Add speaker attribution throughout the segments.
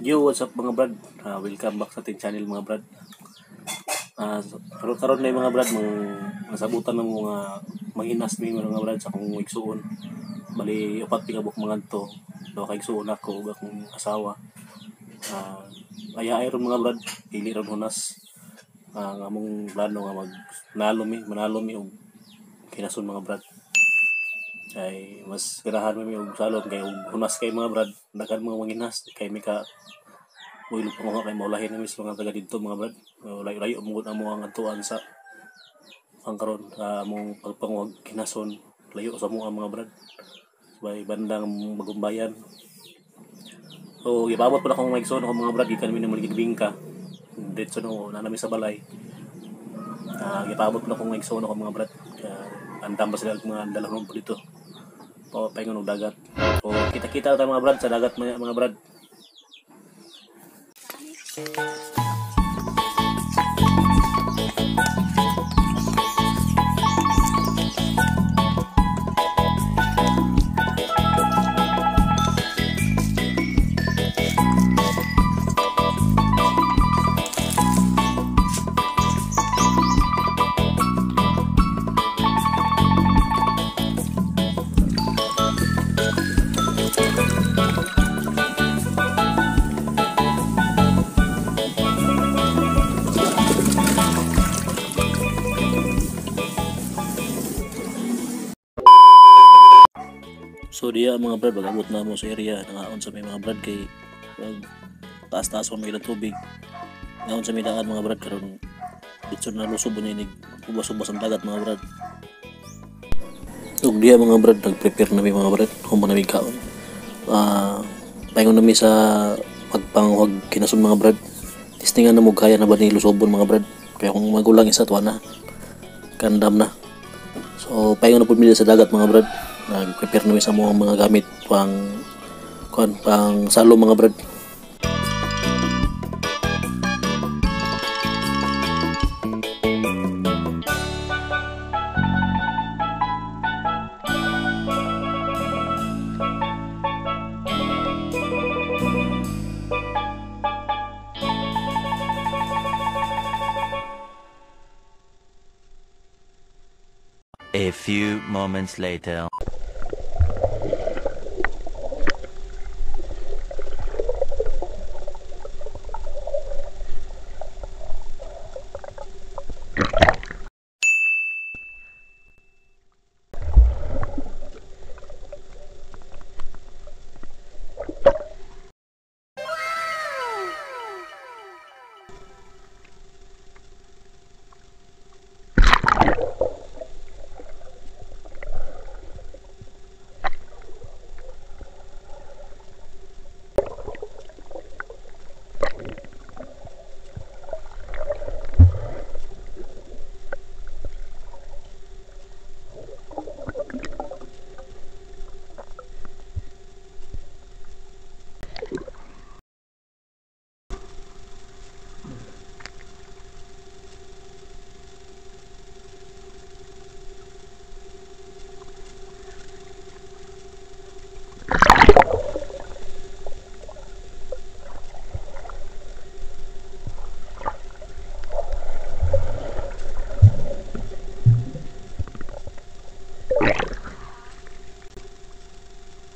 Speaker 1: Yo, what's up mga brad? Welcome back sa ating channel mga brad. Karon na yung mga brad mong nasabutan ng mga manginas mi mga brad sa akong igsuon. Bali upat pingabok mga to. Do kay igsuon ako ug akong asawa. Ayaay ron mga brad, pili ron hunas. Nga mong plano nga manalo mi og kinason mga brad. Ay mas ganahan mi og salon kay og hunas kay mga brad. Daghan mga manginas kay mi ka Uy, lupa ko kay maulahin na mismo nga taga dito mga brad. Layo-layo mo mo ang antuan sa ang karon among pagpanguwag kinason. Layo sa mo mga brad. Bay bandang Bagumbayan. So, gipabot pa akong maigsoon ako mga brad, gikan mi na maligibingka. Dito no na nami sa balay. Gipabot pa akong maigsoon ako mga brad. Andam ba sila mga dalawang po dito. Paingon og dagat. So, kita-kita tayo mga brad sa dagat mga brad. So diya mga brad, pag-abot na mo sa area, nangaon sa may mga brad kay taas-taas mo may tubig. Ngaon sa may daan mga brad, karon dito na lusob na inig, ubas-ubas ang dagat mga brad. Ug diya mga brad, nag-prepare na may mga brad, human na may kaon. Paingon na may sa pagpanguhag kinasun mga brad. Testingan na mo kaya na ba ni lusobon mga brad. Kaya kung magulang isa tuwa na, kandam na. So paingon na po mila sa dagat mga brad. Nag-prepare namin sa mga gamit pang salo mga brad.
Speaker 2: A few moments later.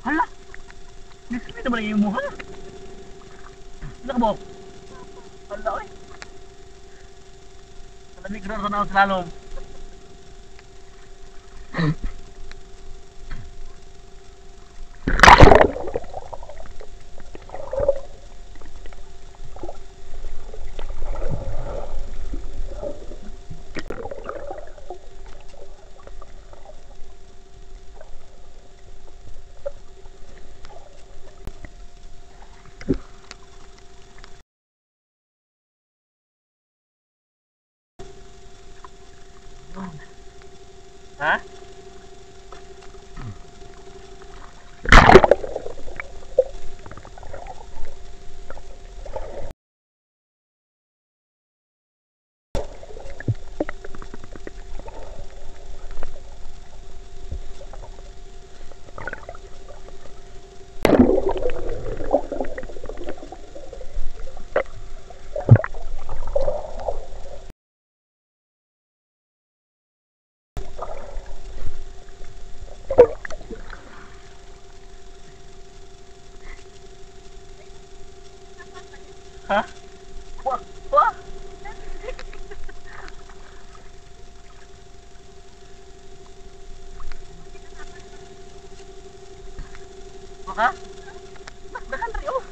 Speaker 3: Hala! Nagsabi naman yung muha. Ano ka mo? Hala oy. Malamig rin sa naon sa lalong. Ha? Wah, wah. Maka? Dahan rin, oh.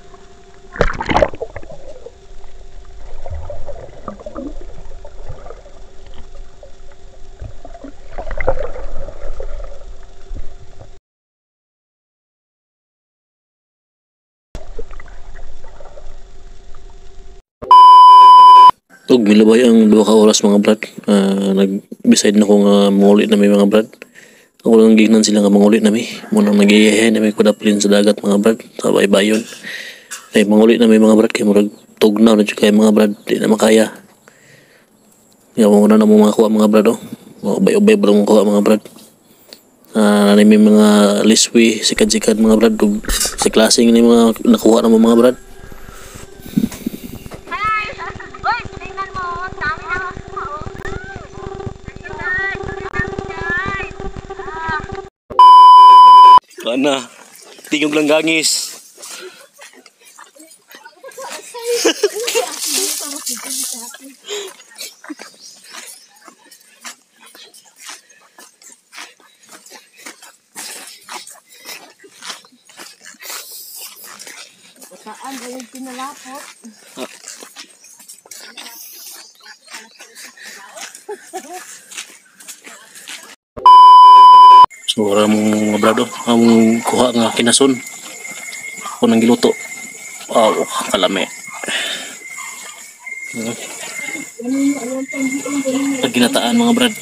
Speaker 1: Ug milabay ang 2 ka oras mga brad. Nag-decide na ko nga manguli na may mga brad. Ako lang gignan sila nga manguli na may. Muna nagiyahay na may kudaplin sa dagat mga brad. Sa baybayon. Kay manguli na may mga brad. Kay murag tugnaw na dyan kay mga brad. Di na makaya. Kaya muna na mo makakuha mga brad oh. Ubay-ubay ba lang makuha mga brad. May mga liswi, sikad-sikad mga brad. Ug si klaseng ni mga nakuha na mo mga brad.
Speaker 4: Uy, tingnan mo, dami na ako.
Speaker 1: Ana, tingog lang gangis.
Speaker 4: Saan ba yung pinalapot?
Speaker 1: So, mong mga brado, ang kuha nga kinason. Ako nang giluto. Wow, kalami. Pag ginataan mga brad.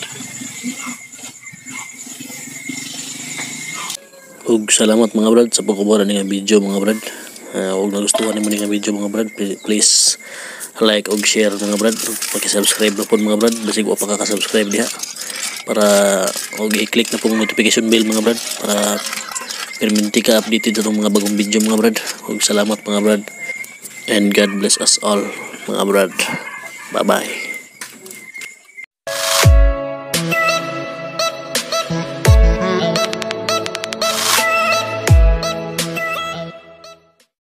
Speaker 1: Ug salamat mga brad sa pagkubara ng video mga brad. Ug nagustuhan nimo ning video mga brad, please like ug share mga brad. Paki-subscribe na po mga brad, basig wa pa ka-subscribe diha. Para og i-click na po ang notification bell mga brad para perminti ka updated sa mga bagong video mga brad. Ug salamat mga brad. And God bless us all mga brad. Bye bye.